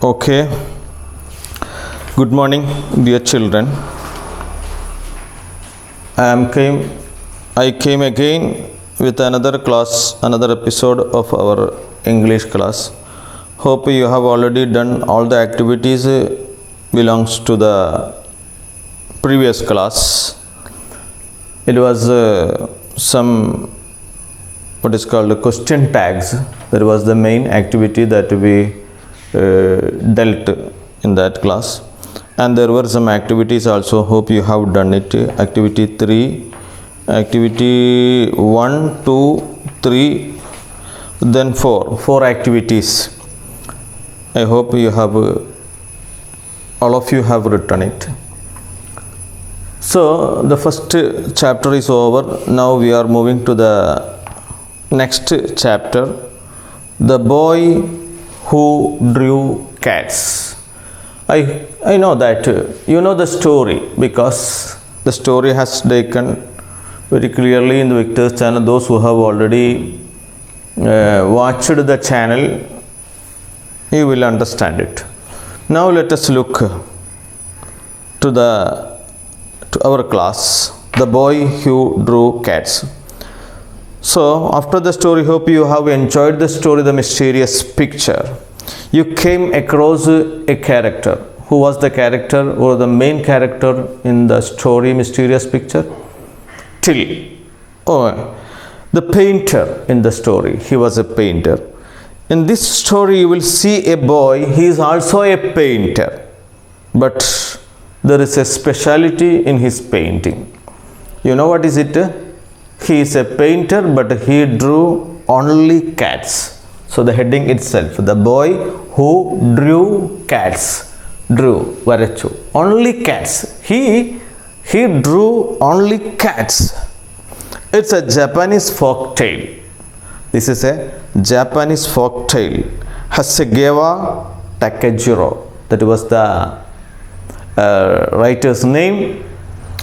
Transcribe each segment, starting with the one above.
Okay. Good morning, dear children. I came again with another class, another episode of our English class. Hope you have already done all the activities belongs to the previous class. It was some what is called question tags. That was the main activity that we dealt in that class, and there were some activities also. Hope you have done it. Activity 3, activity 1, 2, 3, then 4 activities. I hope you have all of you have written it. So the first chapter is over. Now we are moving to the next chapter, The Boy Who Drew Cats. I know that you know the story, because the story has taken very clearly in the Victor's channel. Those who have already watched the channel, you will understand it. Now let us look to our class, The Boy Who Drew Cats. So after the story, hope you have enjoyed the story, The Mysterious Picture. You came across a character. Who was the character or the main character in the story Mysterious Picture? Till. Oh, the painter in the story. He was a painter. In this story you will see a boy. He is also a painter. But there is a speciality in his painting. You know what is it? He is a painter, but he drew only cats. So the heading itself, The Boy Who Drew Cats. Drew, Varachu. Only cats. He drew only cats. It's a Japanese folk tale. This is a Japanese folk tale. Hasegawa Takejiro. That was the writer's name.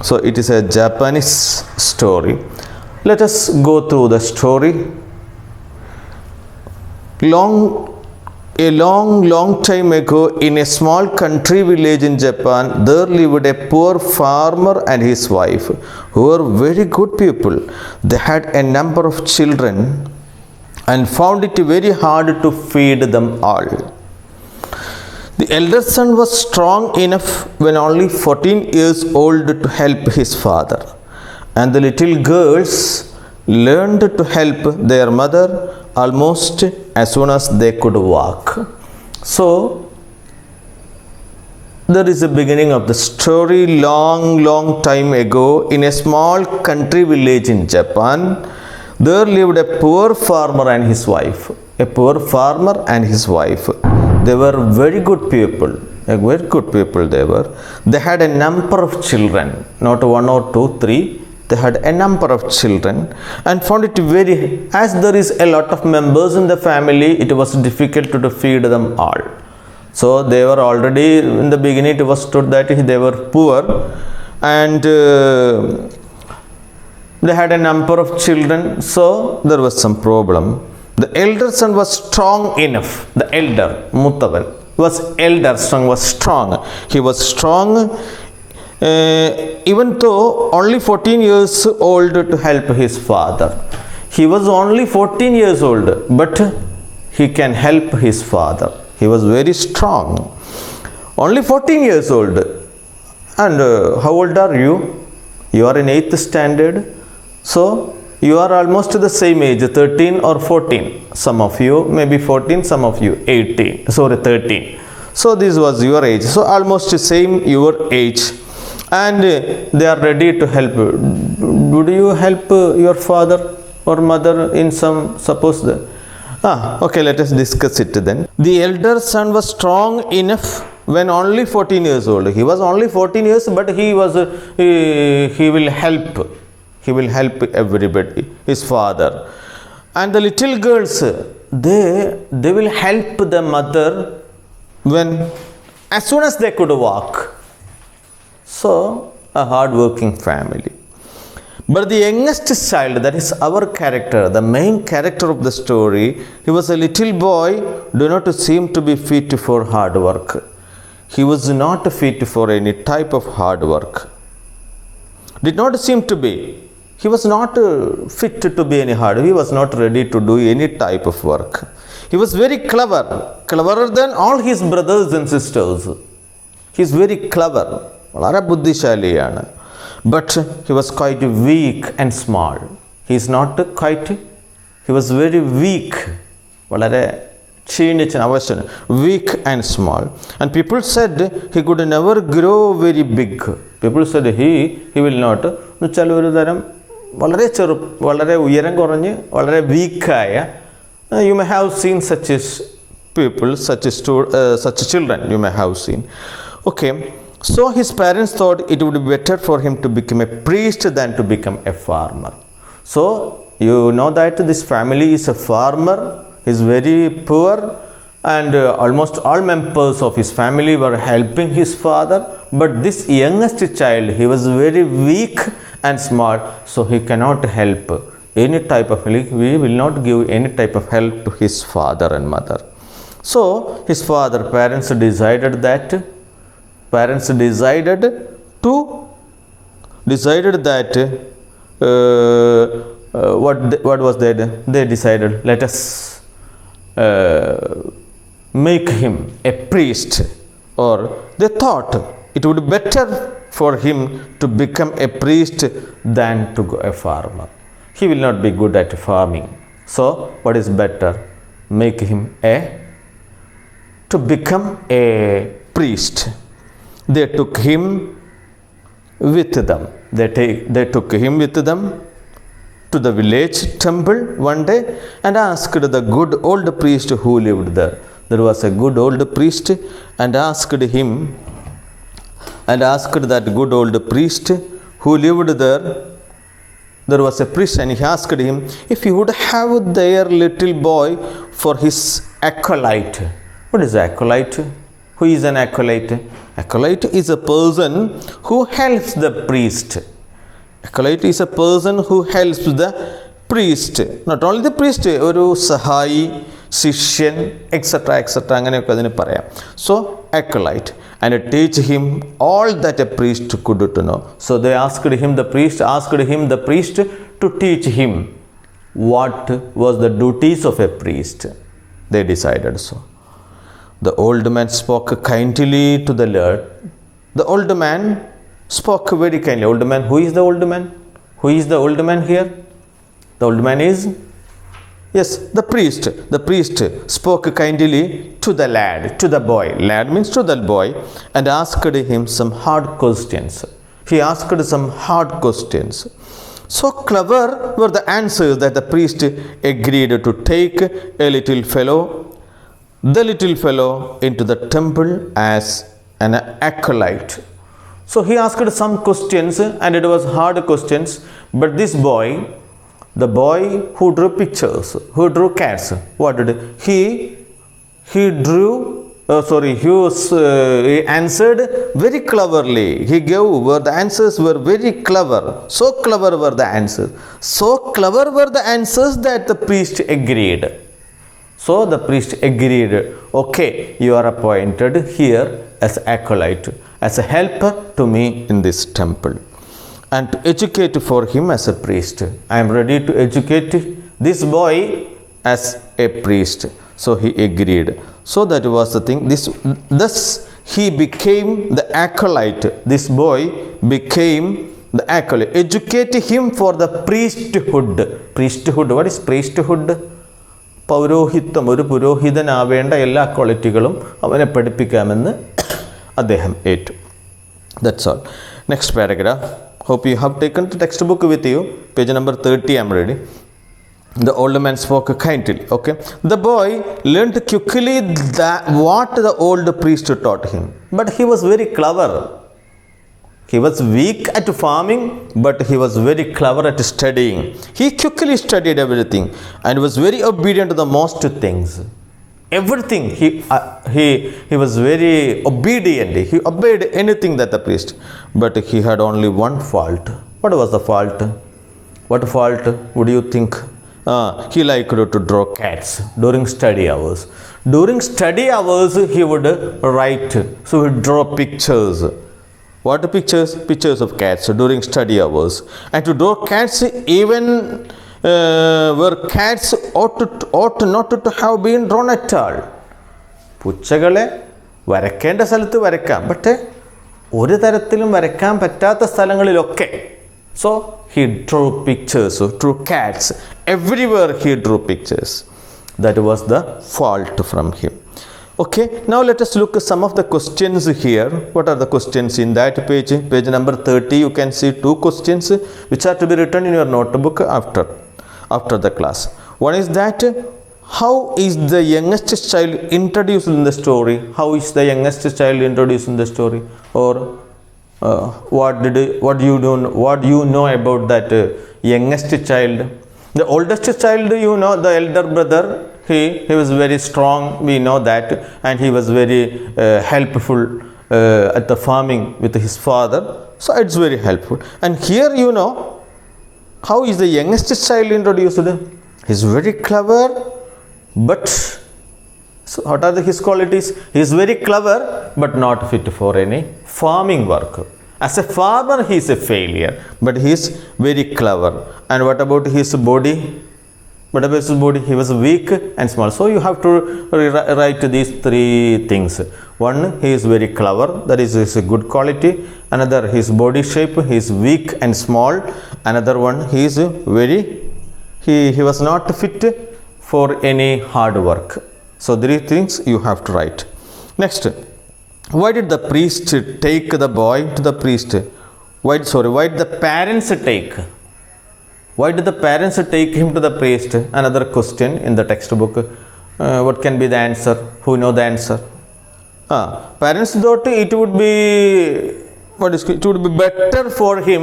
So it is a Japanese story. Let us go through the story. A long time ago, in a small country village in Japan, there lived a poor farmer and his wife, who were very good people. They had a number of children and found it very hard to feed them all. The elder son was strong enough when only 14 years old to help his father, and the little girls learned to help their mother almost as soon as they could walk. So there is a beginning of the story. Long time ago, in a small country village in Japan, there lived a poor farmer and his wife. A poor farmer and his wife. They were very good people. Very good people they were. They had a number of children, not 1 or 2, 3. They had a number of children and found it as there is a lot of members in the family, it was difficult to feed them all. So they were already, in the beginning it was told that they were poor, and they had a number of children, so there was some problem. The elder son was strong enough. The elder, Muttavan, was strong. He was strong even though only 14 years old to help his father. He was only 14 years old, but he can help his father. He was very strong. Only 14 years old. And how old are you? You are in 8th standard. So you are almost the same age, 13 or 14. Some of you maybe 14, some of you 13. So this was your age. So almost same your age. And they are ready to help. Would you help your father or mother in some, suppose the, okay, let us discuss it then. The elder son was strong enough when only 14 years old. He was only 14 years, but he will help. He will help everybody, his father. And the little girls, they will help the mother as soon as they could walk. So, a hard-working family. But the youngest child, that is our character, the main character of the story, he was a little boy, do not seem to be fit for hard work. He was not fit for any type of hard work. Did not seem to be. He was not fit to be any hard. He was not ready to do any type of work. He was very clever, cleverer than all his brothers and sisters. He is very clever, വളരെ ബുദ്ധിശാലിയാണ്. But he was quite weak and small. He is not quite, he was very weak, വളരെ ക്ഷീണിച്ച അവശൻ, weak and small. And people said he could never grow very big. People said he will not. എന്ന് വെച്ചാൽ ഒരു തരം വളരെ ഉയരം കുറഞ്ഞ് വളരെ വീക്കായ, you may have seen such people, such children you may have seen. Okay, so his parents thought it would be better for him to become a priest than to become a farmer. So you know that this family is a farmer, he is very poor, and almost all members of his family were helping his father, but this youngest child, he was very weak and small, so he cannot help any type of help. We will not give any type of help to his father and mother. So his parents decided that what was that? They decided, let us make him a priest, or they thought it would be better for him to become a priest than to go a farmer. He will not be good at farming. So what is better? Make him to become a priest. They took him with them. They took him with them to the village temple one day and asked the good old priest who lived there. There was a good old priest, and asked that good old priest who lived there. There was a priest, and he asked him if he would have their little boy for his acolyte. What is acolyte? Who is an acolyte? Acolyte is a person who helps the priest. Acolyte is a person who helps the priest. Not only the priest, ഒരു സഹായി, ശിഷ്യൻ, etc. അങ്ങനെയൊക്കെ അതിന് പറയാം. So acolyte, and teach him all that a priest could to know. So they asked him, the priest to teach him what was the duties of a priest. They decided so. The old man spoke kindly to the Lord. The old man spoke very kindly. Old man, who is the old man? Who is the old man here? The old man is, yes, the priest. The priest spoke kindly to the lad, to the boy. Lad means to the boy, and asked him some hard questions. He asked some hard questions. So clever were the answers that the priest agreed to take the little fellow into the temple as an acolyte. So he asked some questions, and it was hard questions, but this boy, the boy who drew pictures, who drew cats, what did he answered very cleverly. He gave where the answers were very clever. So clever were the answers. So clever were the answers that the priest agreed. So the priest agreed, okay, you are appointed here as acolyte, as a helper to me in this temple, and to educate for him as a priest. I am ready to educate this boy as a priest. So he agreed. So that was the thing. Thus he became the acolyte. This boy became the acolyte. Educate him for the priesthood. Priesthood. What is priesthood? പൗരോഹിത്വം, ഒരു പുരോഹിതനാവേണ്ട എല്ലാ ക്വാളിറ്റികളും അവനെ പഠിപ്പിക്കാമെന്ന് അദ്ദേഹം ഏറ്റു. That's all. Next paragraph. Hope you have taken the textbook with you. Page number 30, I am ready. The old man spoke kindly. Okay. The boy learned quickly what the old priest taught him. But he was very clever. He was weak at farming, but he was very clever at studying. He quickly studied everything and was very obedient to the most things. Everything, he was very obedient. He obeyed anything that the priest. But he had only one fault. What was the fault? What fault would you think? He liked to draw cats during study hours. During study hours, he would write, so he would draw pictures. What pictures? Pictures of cats during study hours. And to draw cats even where cats ought not to have been drawn at all. പൂച്ചകളെ വരയ്ക്കേണ്ട സ്ഥലത്ത് വരയ്ക്കാം, പക്ഷേ ഒരു തരത്തിലും വരയ്ക്കാൻ പറ്റാത്ത സ്ഥലങ്ങളിലൊക്കെ. So he drew pictures, drew cats. Everywhere he drew pictures. That was the fault from him. Okay, now let us look at some of the questions here. What are the questions in that page? Page number 30, you can see 2 questions which are to be written in your notebook after the class. One is that, how is the youngest child introduced in the story? How is the youngest child introduced in the story? Or what do you know about that youngest child? The oldest child, you know, the elder brother, he was very strong, we know that, and he was very helpful at the farming with his father, so it's very helpful. And here, you know, how is the youngest child introduced? He's very clever, but so what are his qualities? He is very clever but not fit for any farming work. As a farmer, he is a failure, but he is very clever. And what about his body? What about his body? He was weak and small. So you have to write these 3 things. One, he is very clever, that is a good quality. Another, his body shape, he is weak and small. Another one, he is he was not fit for any hard work. So 3 things you have to write. Next, why did the priest take the boy to the priest? Why did the parents take? Why did the parents take him to the priest? Another question in the textbook. What can be the answer? Who know the answer? Parents thought it would be better for him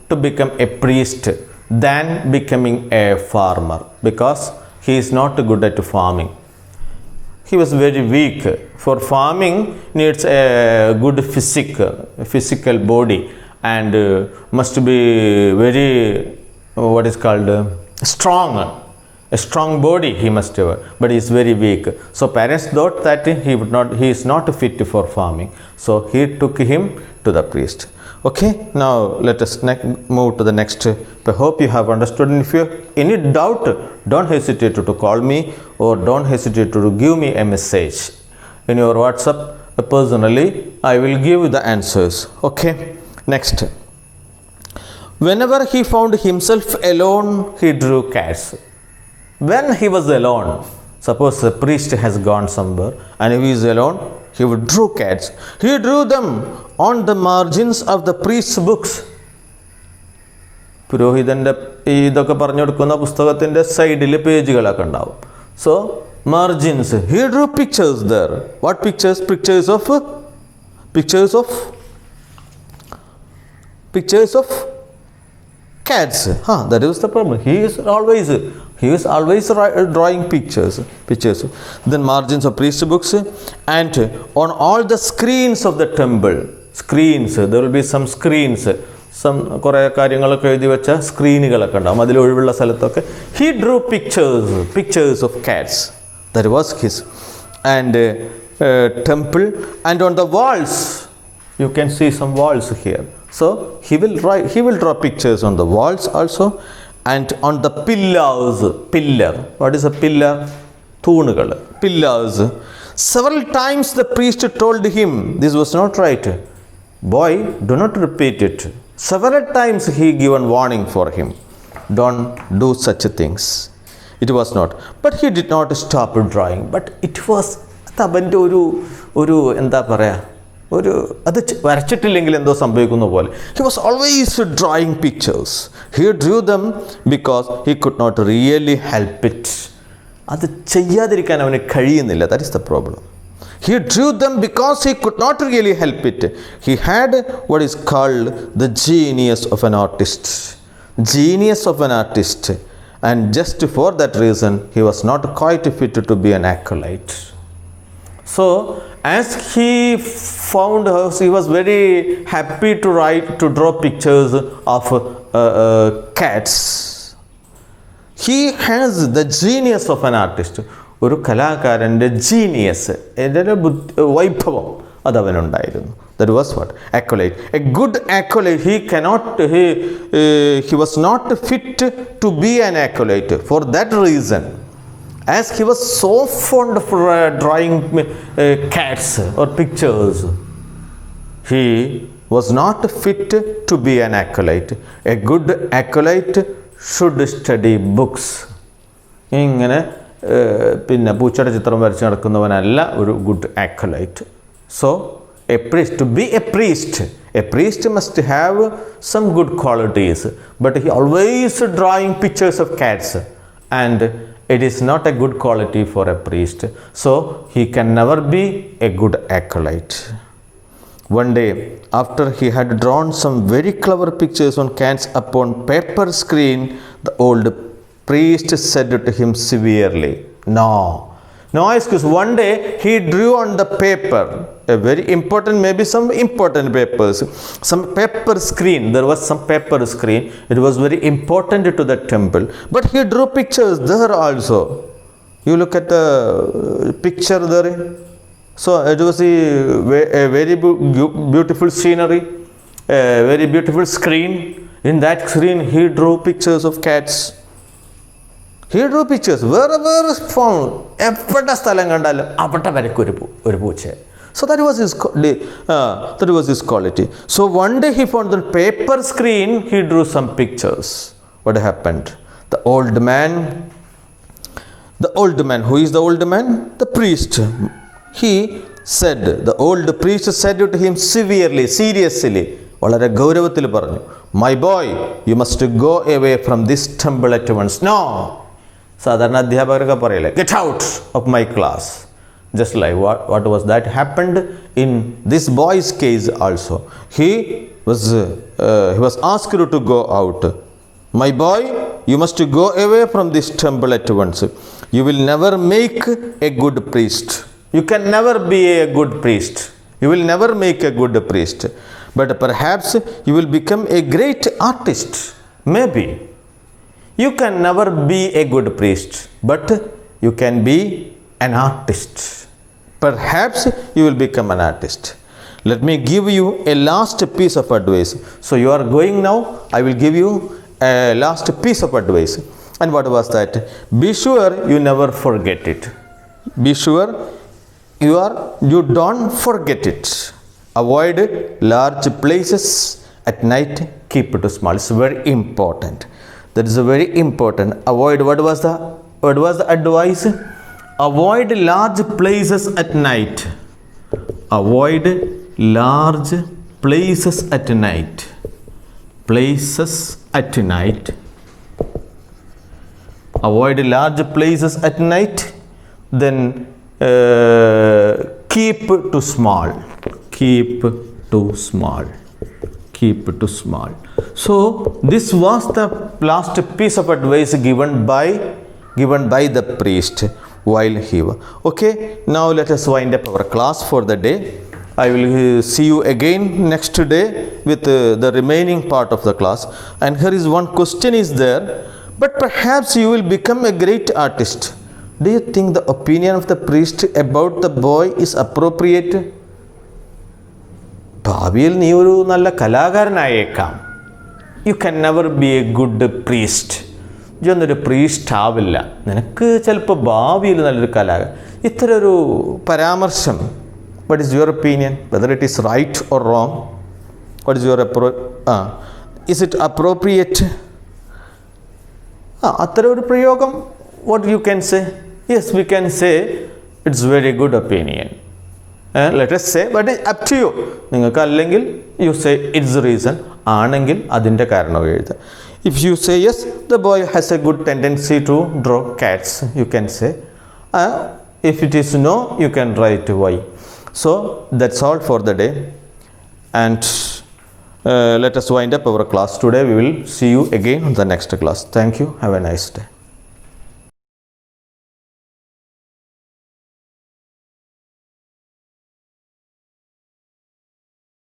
to become a priest than becoming a farmer, because he is not good at farming. He was very weak. For farming needs a good physical body, and must be very strong. A strong body he must have, but he is very weak. So parents thought that he is not fit for farming. So he took him to the priest. Okay, now let us move to the next. I hope you have understood. And if you have any doubt, don't hesitate to call me, or don't hesitate to give me a message in your WhatsApp. Personally, I will give you the answers. Okay, next. Whenever he found himself alone, he drew cats. When he was alone, suppose the priest has gone somewhere and he is alone, he would draw cats. He drew them on the margins of the priest's books. പുരോഹിതൻ്റെ ഇതൊക്കെ പറഞ്ഞു കൊടുക്കുന്ന പുസ്തകത്തിൻ്റെ സൈഡിൽ പേജുകളൊക്കെ ഉണ്ടാവും. So margins, he drew pictures there. What pictures? Pictures of cats. That is the problem. He is always drawing pictures. Then margins of priest books, and on all the screens of the temple. Screens, there will be some screens. കുറേ കാര്യങ്ങളൊക്കെ എഴുതി വെച്ച സ്ക്രീനുകളൊക്കെ ഉണ്ടാകും, അതിൽ ഒഴിവുള്ള സ്ഥലത്തൊക്കെ. He drew pictures of cats. That was his. And temple, and on the walls, you can see some walls here. So he will draw pictures on the walls also, and on the pillars. Pillar. What is a pillar? തൂണുകൾ. Pillars. Several times the priest told him, this was not right. Boy, do not repeat it. Several times he given warning for him. Don't do such things. It was not. But he did not stop drawing. But it was അവൻ്റെ ഒരു എന്താ പറയുക, അത് വരച്ചിട്ടില്ലെങ്കിൽ എന്തോ സംഭവിക്കുന്ന പോലെ. He was always drawing pictures. He drew them because he could not really help it. അത് ചെയ്യാതിരിക്കാൻ അവന് കഴിയുന്നില്ല. That is the problem. He drew them because he could not really help it. He had what is called the genius of an artist. And just for that reason, he was not quite fit to be an acolyte. So, as he found her, he was very happy to draw pictures of cats. He has the genius of an artist. ഒരു കലാകാരൻ്റെ genius, എൻ്റെ വൈഭവം അതവനുണ്ടായിരുന്നു. That was what? Accolade. A good accolade. He was not fit to be an accolade. For that reason, as he was so fond of drawing cats or pictures, he was not fit to be an acolyte. A good acolyte should study books. ഇങ്ങനെ പിന്നെ പൂച്ചയുടെ ചിത്രം വരച്ച് നടക്കുന്നവനല്ല ഒരു good acolyte. So a priest, to be a priest must have some good qualities, but he always drawing pictures of cats, and it is not a good quality for a priest. So he can never be a good acolyte. One day, after he had drawn some very clever pictures on cats upon paper screen, the old priest said to him severely, no excuse. One day he drew on the paper a very important, maybe some important papers, some paper screen. There was some paper screen. It was very important to the temple, but he drew pictures there also. You look at the picture there. So it was a very beautiful scenery, a very beautiful screen. In that screen he drew pictures of cats. He drew pictures wherever found. എവിടെ സ്ഥലം കണ്ടാലും അവിടെ വരയ്ക്കും ഒരു പൂച്ച. So that was his quality. So one day he found the paper screen. He drew some pictures. What happened? The old man. Who is the old man? The priest. The old priest said to him severely, seriously, വളരെ ഗൗരവത്തിൽ പറഞ്ഞു, my boy, you must go away from this temple at once. No. സാധാരണ അധ്യാപകരൊക്കെ പറയില്ലേ, get out of my class. Just like what was that happened in this boy's case also. He was asked to go out. My boy, you must go away from this temple at once. You will never make a good priest. You can never be a good priest. You will never make a good priest. But perhaps you will become a great artist. Maybe. You can never be a good priest, but you can be an artist. Perhaps you will become an artist. Let me give you a last piece of advice. So you are going now, I will give you a last piece of advice. And what was that? Be sure you never forget it. Be sure you don't forget it. Avoid large places at night, keep it small. It's very important. That is very important. Avoid, what was the advice? Avoid large places at night. Avoid large places at night. Places at night. Avoid large places at night. Then keep to small. Keep to small. Keep to small. So this was the last piece of advice given by the priest while he was. Okay, now let us wind up our class for the day. I will see you again next day with the remaining part of the class. And here is one question is there. But perhaps you will become a great artist. Do you think the opinion of the priest about the boy is appropriate? ഭാവിയിൽ നീ ഒരു നല്ല കലാകാരനായേക്കാം. You can never be a good priest. ഇതൊന്നൊരു priest ആവില്ല. നിനക്ക് ചിലപ്പോൾ ഭാവിയിൽ നല്ലൊരു കലാകാരൻ. ഇത്തരൊരു പരാമർശം, what is your opinion? Whether it is right or wrong? What is your is it appropriate? അത്തരം ഒരു പ്രയോഗം, what you can say? Yes, we can say it's very good opinion. Let us say, but it's up to you. നിങ്ങൾക്ക് അല്ലെങ്കിൽ you say it's the reason. ആണെങ്കിൽ അതിൻ്റെ കാരണം എഴുതുക. If you say yes, the boy has a good tendency to draw cats, you can say. If it is no, you can write why. So that's all for the day. And let us wind up our class today. We will see you again in the next class. Thank you. Have a nice day.